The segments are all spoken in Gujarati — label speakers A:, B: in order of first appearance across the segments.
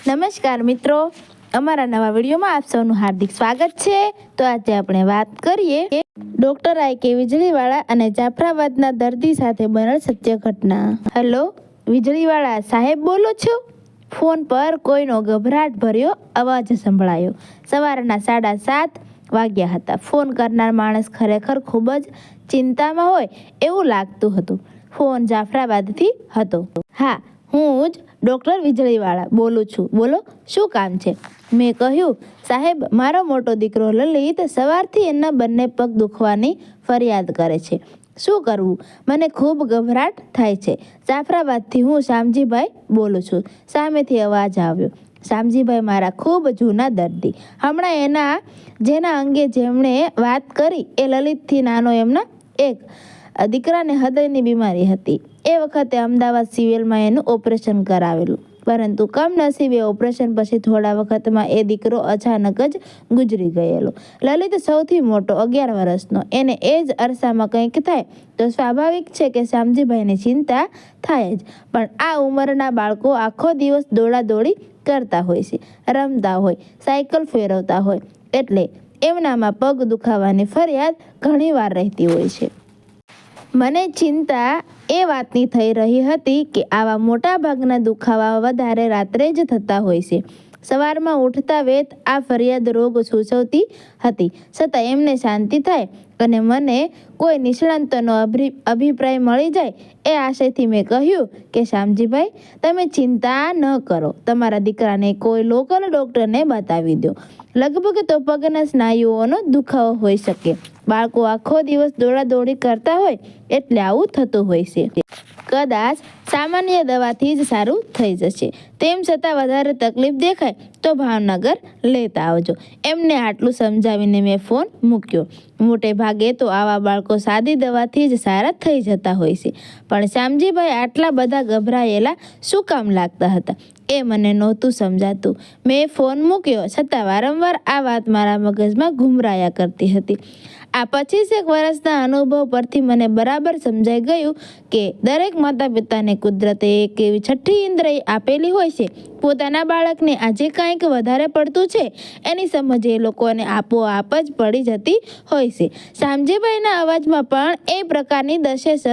A: નમસ્કાર મિત્રો, અમારા નવા વિડીયોમાં આપ સૌનું હાર્દિક સ્વાગત છે। તો આજે આપણે વાત કરીએ ડોક્ટર આઈ.કે. વીજળીવાળા અને જાફરાબાદના દર્દી સાથે બનેલ સત્ય ઘટના। હેલો, વીજળીવાળા સાહેબ બોલો છો? ફોન પર કોઈનો ગભરાટ ભર્યો અવાજ સંભળાયો। સવારના 7:30 વાગ્યા હતા। ફોન કરનાર માણસ ખરેખર ખૂબ જ ચિંતામાં હોય એવું લાગતું હતું। ફોન જાફરાબાદથી હતો। હા, હું જ ડૉક્ટર વીજળીવાળા બોલું છું, બોલો શું કામ છે? મેં કહ્યું, સાહેબ મારો મોટો દીકરો લલિત સવારથી એના બંને પગ દુખવાની ફરિયાદ કરે છે। શું કરવું? મને ખૂબ ગભરાટ થાય છે। જાફરાબાદથી હું શામજીભાઈ બોલું છું, સામેથી અવાજ આવ્યો। શામજીભાઈ મારા ખૂબ જૂના દર્દી, હમણાં જેના અંગે જેમણે વાત કરી એ લલિતથી નાનો એમના એક દીકરાને હૃદયની બીમારી હતી। એ વખતે અમદાવાદ સિવિલમાં એનું ઓપરેશન કરાવેલું, પરંતુ કમનસીબે ઓપરેશન પછી થોડા વખતમાં એ દીકરો અચાનક જ ગુજરી ગયેલો। લલિત સૌથી મોટો 11 વર્ષનો, એને એ જ અરસામાં કંઈક થાય તો સ્વાભાવિક છે કે શામજીભાઈને ચિંતા થાય જ, પણ આ ઉંમરના બાળકો આખો દિવસ દોડાદોડી કરતા હોય છે, રમતા હોય, સાયકલ ફેરવતા હોય, એટલે એમનામાં પગ દુખાવાની ફરિયાદ ઘણીવાર રહેતી હોય છે। મને ચિંતા એ વાતની થઈ રહી હતી કે આવા મોટા ભાગના દુખાવા વધારે રાત્રે જ થતા હોય છે। સવારમાં ઉઠતા વેત આ ફરિયાદ રોગ સૂચવતી હતી, છતાં એમને શાંતિ થાય અને મને કોઈ નિષ્ણાંતનો અભિપ્રાય મળી જાય એ આશયથી મેં કહ્યું કે શામજીભાઈ તમે ચિંતા ન કરો, તમારા દીકરાને કોઈ લોકલ ડૉક્ટરને બતાવી દો। લગભગ તો પગના સ્નાયુઓનો દુખાવો હોઈ શકે। બાળકો આખો દિવસ દોડાદોડી કરતા હોય એટલે આવું થતું હોય છે। કદાચ સામાન્ય દવાથી જ સારું થઈ જશે, તેમ છતાં વધારે તકલીફ દેખાય તો ભાવનગર લેતા આવજો। એમને આટલું સમજાવીને મેં ફોન મૂક્યો। મોટે ભાગે તો આવા બાળકો સાદી દવાથી જ સારા થઈ જતા હોય છે, પણ શામજીભાઈ આટલા બધા ગભરાયેલા શું કામ લાગતા હતા એ મને નહોતું સમજાતું। મેં ફોન મૂક્યો, છતાં વારંવાર આ વાત મારા મગજમાં ઘૂમરાયા કરતી હતી। આ 25 વર્ષના અનુભવ પરથી મને બરાબર સમજાઈ ગયું કે દરેક માતા પિતાને કુદરતે એક એવી છઠ્ઠી ઇન્દ્રિય આપેલી હોય છે, પોતાના બાળકને આજે કાંઈક વધારે પડતું છે એની સમજ એ લોકોને આપોઆપ જ પડી જતી હોય છે। શામજીભાઈના અવાજમાં પણ એ પ્રકારની દશેષ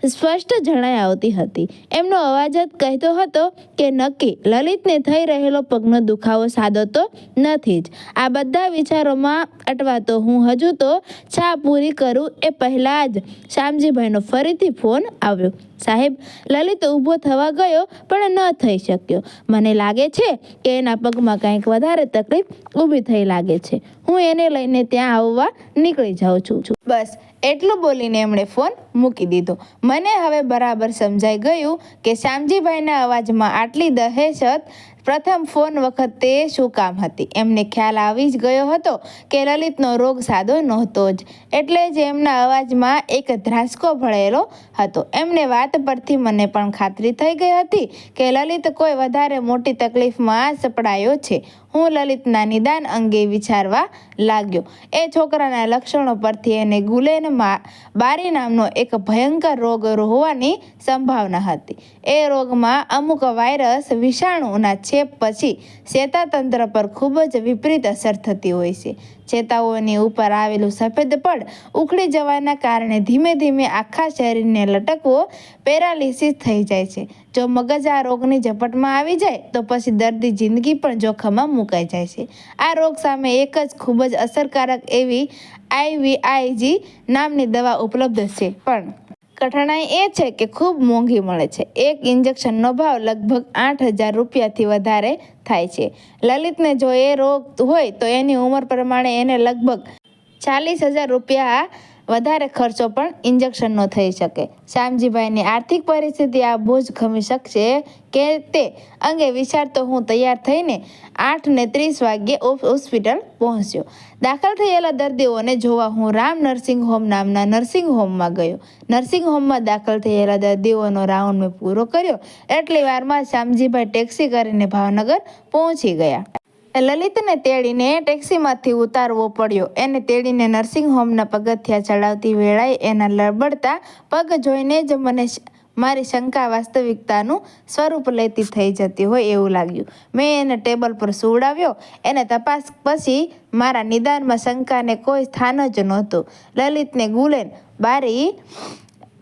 A: સ્પષ્ટ જણાઈ આવતી હતી। એમનો અવાજ જ કહેતો હતો કે નક્કી લલિતને થઈ રહેલો પગનો દુખાવો સાદો તો નથી જ। આ બધા વિચારોમાં અટવાતો હું હજુ તો ચા પૂરી કરું એ પહેલાં જ શામજીભાઈનો ફરીથી ફોન આવ્યો। સાહેબ, લલિત ઊભો થવા ગયો પણ ન થઈ શક્યો। મને લાગે છે કે એના પગમાં કંઈક વધારે તકલીફ ઊભી થઈ લાગે છે, હું એને લઈને ત્યાં આવવા નીકળી જાઉં છું। બસ એટલું બોલીને એમણે ફોન મૂકી દીધો। મને હવે બરાબર સમજાઈ ગયું કે શામજીભાઈના અવાજમાં આટલી દહેશત પ્રથમ ફોન વખતે શું કામ હતી। એમને ખ્યાલ આવી જ ગયો હતો કે લલિતનો રોગ સાદો નહોતો જ, એટલે જ એમના અવાજમાં એક ધ્રાસકો ભળેલો હતો। એમને વાત પરથી મને પણ ખાતરી થઈ ગઈ હતી કે લલિત કોઈ વધારે મોટી તકલીફમાં સપડાયો છે। હું લલિતના નિદાન અંગે વિચારવા લાગ્યો। એ છોકરાના લક્ષણો પરથી એને ગુલેન બારી નામનો એક ભયંકર રોગ હોવાની સંભાવના હતી। એ રોગમાં અમુક વાયરસ વિષાણુના ચેપ પછી ચેતાતંત્ર પર ખૂબ જ વિપરીત અસર થતી હોય છે। ચેતાઓની ઉપર આવેલું સફેદ પડ ઉખડી જવાના કારણે ધીમે ધીમે આખા શરીરને લટકવો, પેરાલિસિસ થઈ જાય છે। જો મગજ આ રોગની ઝપટમાં આવી જાય તો પછી દર્દી જિંદગી પણ જોખમમાં મુકાઈ જાય છે। આ રોગ સામે એક જ ખૂબ જ અસરકારક એવી IVIG નામની દવા ઉપલબ્ધ છે, પણ કઠણાઈ એ છે કે ખૂબ મોંઘી મળે છે। એક ઇન્જેક્શનનો ભાવ લગભગ 8,000 રૂપિયાથી વધારે થાય છે। લલિતને જો એ રોગ હોય તો એની ઉંમર પ્રમાણે એને લગભગ 40,000 રૂપિયા વધારે ખર્ચો પણ ઇન્જેક્શનનો થઈ શકે। શામજીભાઈની આર્થિક પરિસ્થિતિ આ બોજ ખમી શકશે કે તે અંગે વિચારતો હું તૈયાર થઈને 8:30 વાગ્યે હોસ્પિટલ પહોંચ્યો। દાખલ થયેલા દર્દીઓને જોવા હું રામ નર્સિંગ હોમ નામના નર્સિંગ હોમમાં ગયો। નર્સિંગ હોમમાં દાખલ થયેલા દર્દીઓનો રાઉન્ડ મેં પૂરો કર્યો એટલી વારમાં શામજીભાઈ ટેક્સી કરીને ભાવનગર પહોંચી ગયા। લલિતને તેડીને ટેક્સીમાંથી ઉતારવો પડ્યો। એને તેડીને નર્સિંગ હોમના પગથિયાં ચડાવતી વેળાએ એના લબડતા પગ જોઈને જ મને મારી શંકા વાસ્તવિકતાનું સ્વરૂપ લેતી થઈ જતી હોય એવું લાગ્યું. મેં એને ટેબલ પર સુવડાવ્યો. એને તપાસ પછી મારા નિદાનમાં શંકાને કોઈ સ્થાન જ નહોતું. લલિતને ગુલેન બારી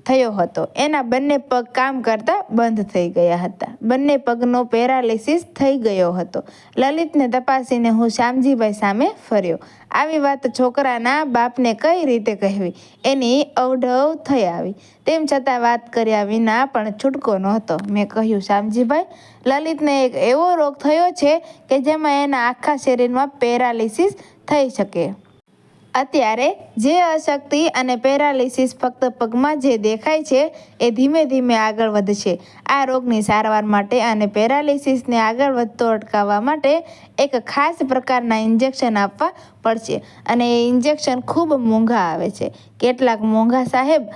A: થયો હતો. એના બંને પગ કામ કરતા બંધ થઈ ગયા હતા. બંને પગનો પેરાલિસિસ થઈ ગયો હતો. લલિતને તપાસીને હું શ્યામજીભાઈ સામે ફર્યો. આવી વાત છોકરાના બાપને કઈ રીતે કહેવી એની અવઢવ થઈ આવી. તેમ છતાં વાત કર્યા વિના પણ છૂટકો નહોતો. મેં કહ્યું, શ્યામજીભાઈ, લલિતને એક એવો રોગ થયો છે કે જેમાં એના આખા શરીરમાં પેરાલિસિસ થઈ શકે. અત્યારે જે અશક્તિ અને પેરાલિસિસ ફક્ત પગમાં જે દેખાય છે એ ધીમે ધીમે આગળ વધશે. આ રોગની સારવાર માટે અને પેરાલિસિસને આગળ વધતો અટકાવવા માટે એક ખાસ પ્રકારના ઇન્જેક્શન આપવા પડશે અને એ ઇન્જેક્શન ખૂબ મોંઘા આવે છે. કેટલાક મોંઘા સાહેબ?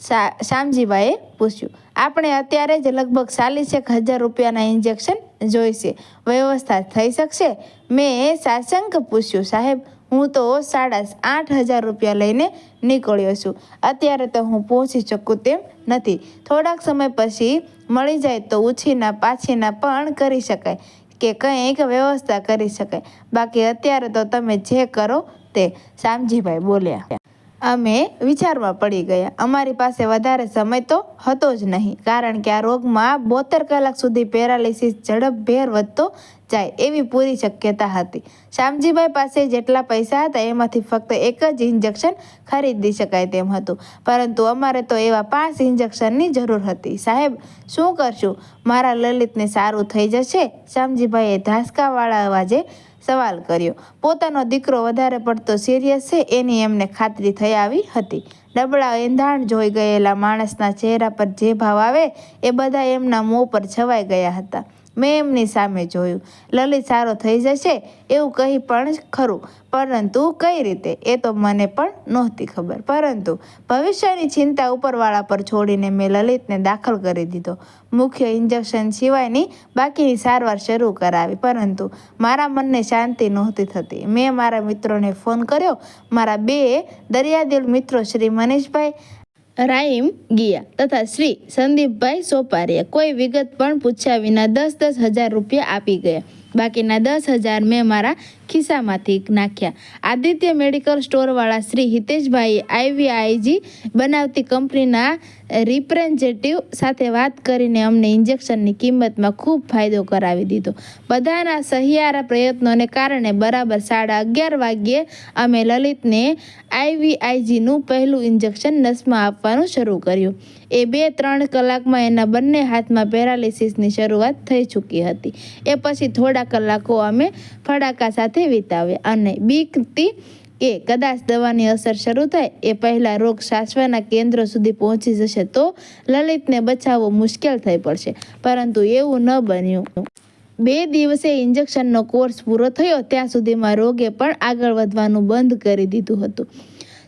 A: શ્યામજીભાઈએ પૂછ્યું. આપણે અત્યારે જ લગભગ 40,000 રૂપિયાના ઇન્જેક્શન જોઈશે. વ્યવસ્થા થઈ શકશે? મેં સાશંક પૂછ્યું. સાહેબ, હું તો 8,500 રૂપિયા લઈને નીકળ્યો છું. અત્યારે તો હું પહોંચી શકું તેમ નથી. થોડાક સમય પછી મળી જાય તો ઉછીના પાછીના પણ કરી શકાય કે કંઈક વ્યવસ્થા કરી શકાય. બાકી અત્યારે તો તમે જે કરો તે, શ્યામજીભાઈ બોલ્યા. અમે વિચારમાં પડી ગયા. અમારી પાસે વધારે સમય તો હતો જ નહીં, કારણ કે આ રોગમાં 72 કલાક સુધી પેરાલિસિસ ઝડપભેર વધતો જાય એવી પૂરી શક્યતા હતી. શ્યામજીભાઈ પાસે જેટલા પૈસા હતા એમાંથી ફક્ત એક જ ઇન્જેક્શન ખરીદી શકાય તેમ હતું, પરંતુ અમારે તો એવા 5 ઇન્જેક્શનની જરૂર હતી. સાહેબ, શું કરશું? મારા લલિતને સારું થઈ જશે? શ્યામજીભાઈએ ધાસકાવાળા અવાજે સવાલ કર્યો. પોતાનો દીકરો વધારે પડતો સિરિયસ છે એની એમને ખાતરી થઈ આવી હતી. ડબલા એંધાણ જોઈ ગયેલા માણસના ચહેરા પર જે ભાવ આવે એ બધા એમના મોં પર છવાઈ ગયા હતા. મેં એમની સામે જોયું. લલિત સારો થઈ જશે એવું કહી પણ ખરું, પરંતુ કઈ રીતે એ તો મને પણ નહોતી ખબર. પરંતુ ભવિષ્યની ચિંતા ઉપરવાળા પર છોડીને મેં લલિતને દાખલ કરી દીધો. મુખ્ય ઇન્જેક્શન સિવાયની બાકીની સારવાર શરૂ કરાવી, પરંતુ મારા મનને શાંતિ નહોતી થતી. મેં મારા મિત્રોને ફોન કર્યો. મારા 2 દરિયાદિલ મિત્રો શ્રી મનીષભાઈ રાઈમ ગિયા તથા શ્રી સંદીપભાઈ સોપારીયા કોઈ વિગત પણ પૂછ્યા વિના 10,000 રૂપિયા આપી ગયા. બાકીના 10,000 મેં મારા ખિસ્સામાંથી નાખ્યા. આદિત્ય મેડિકલ સ્ટોરવાળા શ્રી હિતેશભાઈએ IVIG બનાવતી કંપનીના રિપ્રેઝેન્ટેટિવ સાથે વાત કરીને અમને ઇન્જેક્શનની કિંમતમાં ખૂબ ફાયદો કરાવી દીધો. બધાના સહિયારા પ્રયત્નોને કારણે બરાબર 11:30 વાગ્યે અમે લલિતને IVIGનું પહેલું ઇન્જેક્શન નસમાં આપવાનું શરૂ કર્યું. એ 2-3 કલાકમાં એના બંને હાથમાં પેરાલિસિસની શરૂઆત થઈ ચૂકી હતી. એ પછી થોડા કલાકો અમે ફડાકા સાથે વિતાવ્યા અને બીકથી કે કદાચ દવાની અસર શરૂ થાય એ પહેલાં રોગ સાચવાના કેન્દ્રો સુધી પહોંચી જશે તો લલિતને બચાવવો મુશ્કેલ થઈ પડશે, પરંતુ એવું ન બન્યું. 2 દિવસે ઇન્જેક્શનનો કોર્સ પૂરો થયો ત્યાં સુધીમાં રોગે પણ આગળ વધવાનું બંધ કરી દીધું હતું.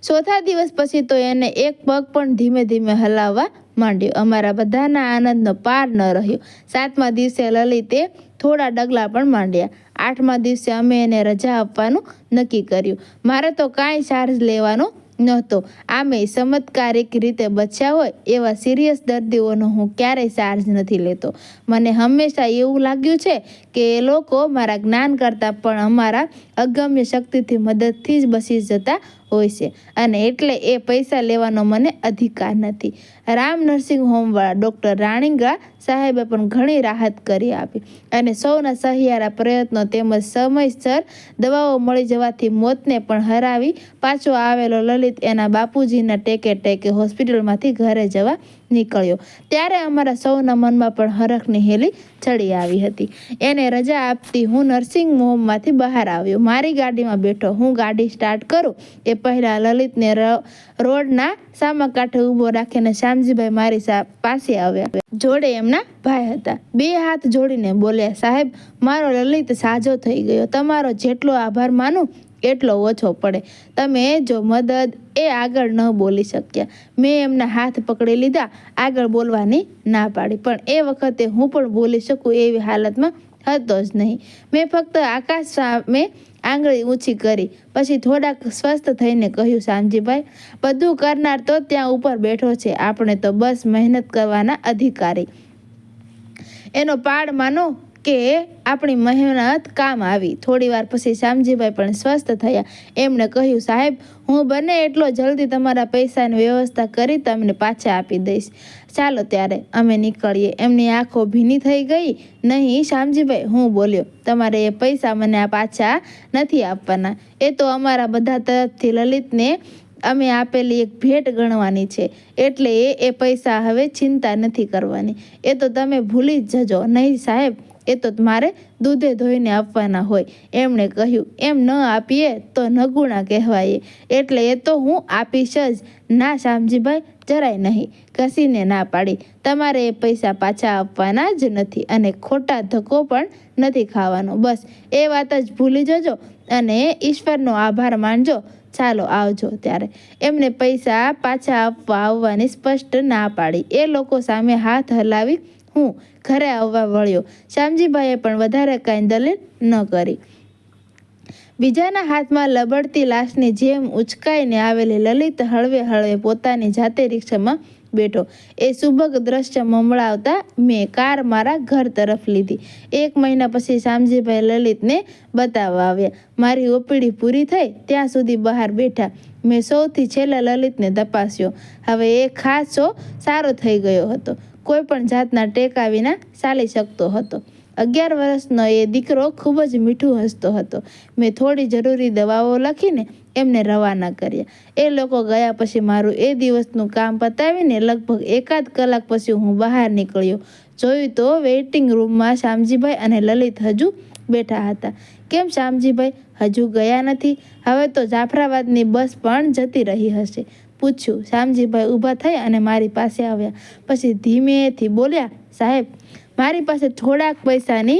A: 4થા દિવસ પછી તો એને એક પગ પણ ધીમે ધીમે હલાવવા માંડ્યો. અમારા બધાના આનંદનો પાર ન રહ્યો. 7મા દિવસે લલિતે થોડા ડગલા પણ માંડ્યા. 8મા દિવસે અમે એને રજા આપવાનું નક્કી કર્યું. મારે તો કાંઈ ચાર્જ લેવાનો નહોતો. આમે ચમત્કારિક રીતે બચ્યા હોય એવા સિરિયસ દર્દીઓનો હું ક્યારેય ચાર્જ નથી લેતો. મને હંમેશા એવું લાગ્યું છે કે એ લોકો મારા જ્ઞાન કરતાં પણ અમારા અગમ્ય શક્તિથી મદદથી જ બચી જતા હોય છે, અને એટલે એ પૈસા લેવાનો મને અધિકાર નથી. રામ નર્સિંગ હોમવાળા ડૉક્ટર રાણીંગા સાહેબે પણ ઘણી રાહત કરી આપી, અને સૌના સહિયારા પ્રયત્નો તેમજ સમયસર દવાઓ મળી જવાથી મોતને પણ હરાવી પાછો આવેલો લલિત એના બાપુજીના ટેકે હોસ્પિટલમાંથી ઘરે જવા નીકળ્યો. ત્યારે અમારા સૌના મનમાં પણ હરખની હેલી ચડી આવી હતી. એને રજા આપતી હું નર્સિંગ હોમમાંથી બહાર આવ્યો. મારી ગાડીમાં બેઠો. હું ગાડી સ્ટાર્ટ કરું એ પહેલાં લલિતને રોડના સામા કાંઠે ઊભો રાખીને શ્યામજીભાઈ મારી પાસે આવ્યા. જોડે એમના ભાઈ હતા. 2 હાથ જોડીને બોલ્યા, સાહેબ, મારો લલિત સાજો થઈ ગયો. તમારો જેટલો આભાર માનું એટલો ઓછો પડે. તમે જો મદદ. એ આગળ ન બોલી શક્યા. મેં એમના હાથ પકડી લીધા. આગળ બોલવાની ના પાડી, પણ એ વખતે હું પણ બોલી શકું એવી હાલતમાં હતો જ નહીં. મેં ફક્ત આકાશ સામે આંગળી ઊંચી કરી. પછી થોડાક સ્વસ્થ થઈને કહ્યું, શામજીભાઈ, બધું કરનાર તો ત્યાં ઉપર બેઠો છે, આપણે તો બસ મહેનત કરવાના અધિકારી. એનો પાડ માનો કે આપણી મહેનત કામ આવી. થોડી વાર પછી શામજીભાઈ પણ સ્વસ્થ થયા. એમણે કહ્યું, સાહેબ, હું બને એટલો જલ્દી તમારા પૈસાની વ્યવસ્થા કરી તમને પાછા આપી દઈશ. ચાલો ત્યારે અમે નીકળીએ. એમની આંખો ભીની થઈ ગઈ. નહીં શામજીભાઈ, હું બોલ્યો, તમારે એ પૈસા મને પાછા નથી આપવાના. એ તો અમારા બધા તરફથી લલિતને અમે આપેલી એક ભેટ ગણવાની છે, એટલે એ પૈસા હવે ચિંતા નથી કરવાની. એ તો તમે ભૂલી જ જજો. નહીં સાહેબ, એ તો મારે દૂધે ધોઈને આપવાના હોય. એમણે કહ્યું, એમ ન આપીએ તો નગુણા કહેવાય, એટલે એ તો હું આપીશ જ. ના શામજીભાઈ, જરાય નહીં, ઘસીને ના પાડી. તમારે એ પૈસા પાછા આપવાના જ નથી અને ખોટા ધક્કો પણ નથી ખાવાનો. બસ એ વાત જ ભૂલી જજો અને ઈશ્વરનો આભાર માનજો. ચાલો આવજો ત્યારે. એમને પૈસા પાછા આવવાની સ્પષ્ટ ના પાડી. એ લોકો સામે હાથ હલાવી હું ઘરે આવવા વળ્યો. શામજીભાઈએ પણ વધારે કાંઈ દલીલ ન કરી. બીજાના હાથમાં લબડતી લાશની જેમ ઉચકાઈને આવેલી લલિત હળવે હળવે પોતાની જાતે રિક્ષામાં બેઠો. એ સુભગ દ્રશ્ય મમળાવતા મેં કાર મારા ઘર તરફ લીધી. 1 મહિના પછી શામજીભાઈ લલિતને બતાવવા આવ્યા. મારી ઓપીડી પૂરી થઈ ત્યાં સુધી બહાર બેઠા. મેં સૌથી છેલ્લા લલિતને તપાસ્યો. હવે એ ખાસો સારો થઈ ગયો હતો. કોઈ પણ જાતના ટેકા વિના ચાલી શકતો હતો. 11 વર્ષનો એ દીકરો ખૂબ જ મીઠું હસતો હતો. મેં થોડી જરૂરી દવાઓ લખીને એમને રવાના કર્યા. એ લોકો ગયા પછી મારું એ દિવસનું કામ પતાવીને લગભગ 1 કલાક પછી હું બહાર નીકળ્યો. જોયું તો વેઇટિંગ રૂમમાં શામજીભાઈ અને લલિત હજુ બેઠા હતા. કેમ શામજીભાઈ હજુ ગયા નથી? હવે તો જાફરાબાદની બસ પણ જતી રહી હશે, પૂછ્યું. શામજીભાઈ ઊભા થઈ અને મારી પાસે આવ્યા. પછી ધીમેથી બોલ્યા, સાહેબ, મારી પાસે થોડાક પૈસાની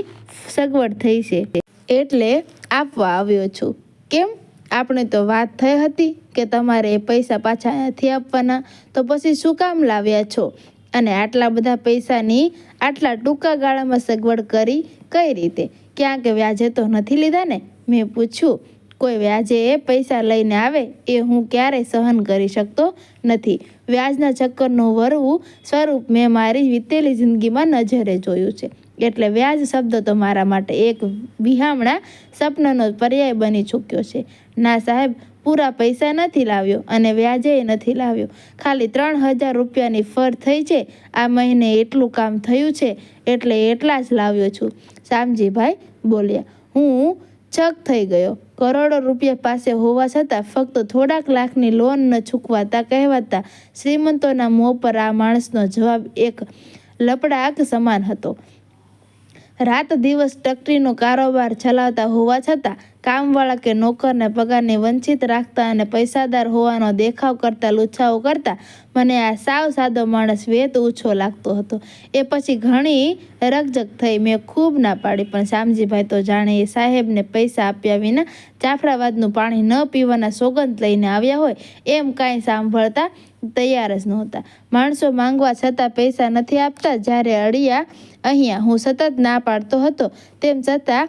A: સગવડ થઈ છે, એટલે આપવા આવ્યો છું. કેમ? આપણે તો વાત થઈ હતી કે તમારે એ પૈસા પાછા નથી આપવાના, તો પછી શું કામ લાવ્યા છો? અને આટલા બધા પૈસાની આટલા ટૂંકા ગાળામાં સગવડ કરી કઈ રીતે? ક્યાંક વ્યાજે તો નથી લીધા ને? મેં પૂછ્યું. કોઈ વ્યાજે એ પૈસા લઈને આવે એ હું ક્યારેય સહન કરી શકતો નથી. વ્યાજના ચક્કરનું વરવું સ્વરૂપ મેં મારી વીતેલી જિંદગીમાં નજરે જોયું છે. એટલે વ્યાજ શબ્દ તો મારા માટે એક વિહામણા સપનાનો પર્યાય બની ચૂક્યો છે. ના સાહેબ, પૂરા પૈસા નથી લાવ્યો અને વ્યાજે નથી લાવ્યો. ખાલી 3000 રૂપિયાની ફર થઈ છે. આ મહિને એટલું કામ થયું છે એટલે એટલા જ લાવ્યો છું, શામજીભાઈ બોલ્યા. હું ચક થઈ ગયો. કરોડો રૂપિયા પાસે હોવા છતાં ફક્ત થોડાક લાખની લોન ન ચૂકવાતા કહેવાતા શ્રીમંતોના મોં પર આ માણસનો જવાબ એક લપડાક સમાન હતો. રાત દિવસ ટકરીનો કારોબાર ચલાવતા હોવા છતાં કામવાળા કે નોકરને પગારને વંચિત રાખતા અને પૈસાદાર હોવાનો દેખાવ કરતા લુચ્છાઓ કરતા મને આ સાવ સાદો માણસ વેત ઓછો લાગતો હતો. એ પછી ઘણી રકઝક થઈ. મેં ખૂબ ના પાડી, પણ શામજીભાઈ તો જાણે એ સાહેબને પૈસા આપ્યા વિના જાફરાબાદનું પાણી ન પીવાના સોગંદ લઈને આવ્યા હોય એમ કાંઈ સાંભળતા તૈયાર જ નહોતા. માણસો માંગવા છતાં પૈસા નથી આપતા. જ્યારે અડિયા અહીંયા હું સતત ના પાડતો હતો, તેમ છતાં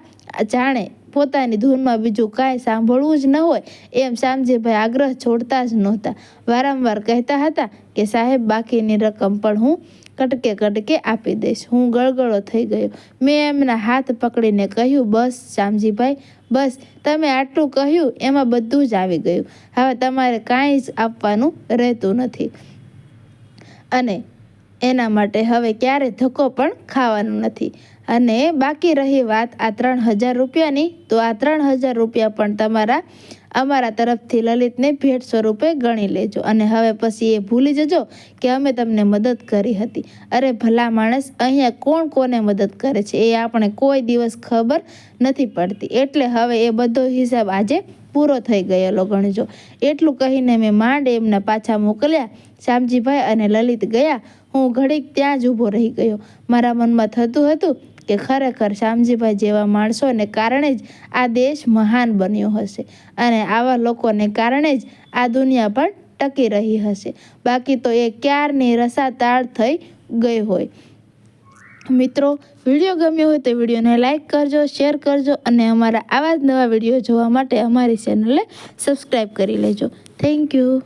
A: જાણે પોતાની ધૂનમાં બીજું કાંઈ સાંભળવું જ ન હોય એમ શામજીભાઈ આગ્રહ છોડતા જ નહોતા. વારંવાર કહેતા હતા કે સાહેબ, બાકીની રકમ પણ હું કટકે કટકે આપી દઈશ. હું ગળગળો થઈ ગયો. મેં એમના હાથ પકડીને કહ્યું, બસ શામજીભાઈ, બસ. તમે આટલું કહ્યું એમાં બધું જ આવી ગયું. હવે તમારે કાંઈ જ આપવાનું રહેતું નથી અને એના માટે હવે ક્યારે ધક્કો પણ ખાવાનો નથી. અને બાકી રહી વાત આ 3000 રૂપિયાની, તો આ 3000 રૂપિયા પણ અમારા તરફથી લલિતને ભેટ સ્વરૂપે ગણી લેજો. અને હવે પછી એ ભૂલી જજો કે અમે તમને મદદ કરી હતી. અરે ભલા માણસ, અહીંયા કોણ કોને મદદ કરે છે એ આપણે કોઈ દિવસ ખબર નથી પડતી. એટલે હવે એ બધો હિસાબ આજે પૂરો થઈ ગયેલો ગણજો. એટલું કહીને મેં માંડ એમના પાછા મોકલ્યા. શામજીભાઈ અને લલિત ગયા. હું ઘડીક ત્યાં જ ઊભો રહી ગયો. મારા મનમાં થતું હતું કે ખરેખર શામજીભાઈ જેવા માણસોને કારણે જ આ દેશ મહાન બન્યો હશે અને આવા લોકોને કારણે જ આ દુનિયા પણ ટકી રહી હશે. બાકી તો એ ક્યારની રસાતાળ થઈ ગઈ હોય. મિત્રો, વિડીયો ગમ્યો હોય તો વિડીયોને લાઇક કરજો, શેર કરજો અને અમારા આવા જ નવા વિડીયો જોવા માટે અમારી ચેનલને સબસ્ક્રાઈબ કરી લેજો. Thank you.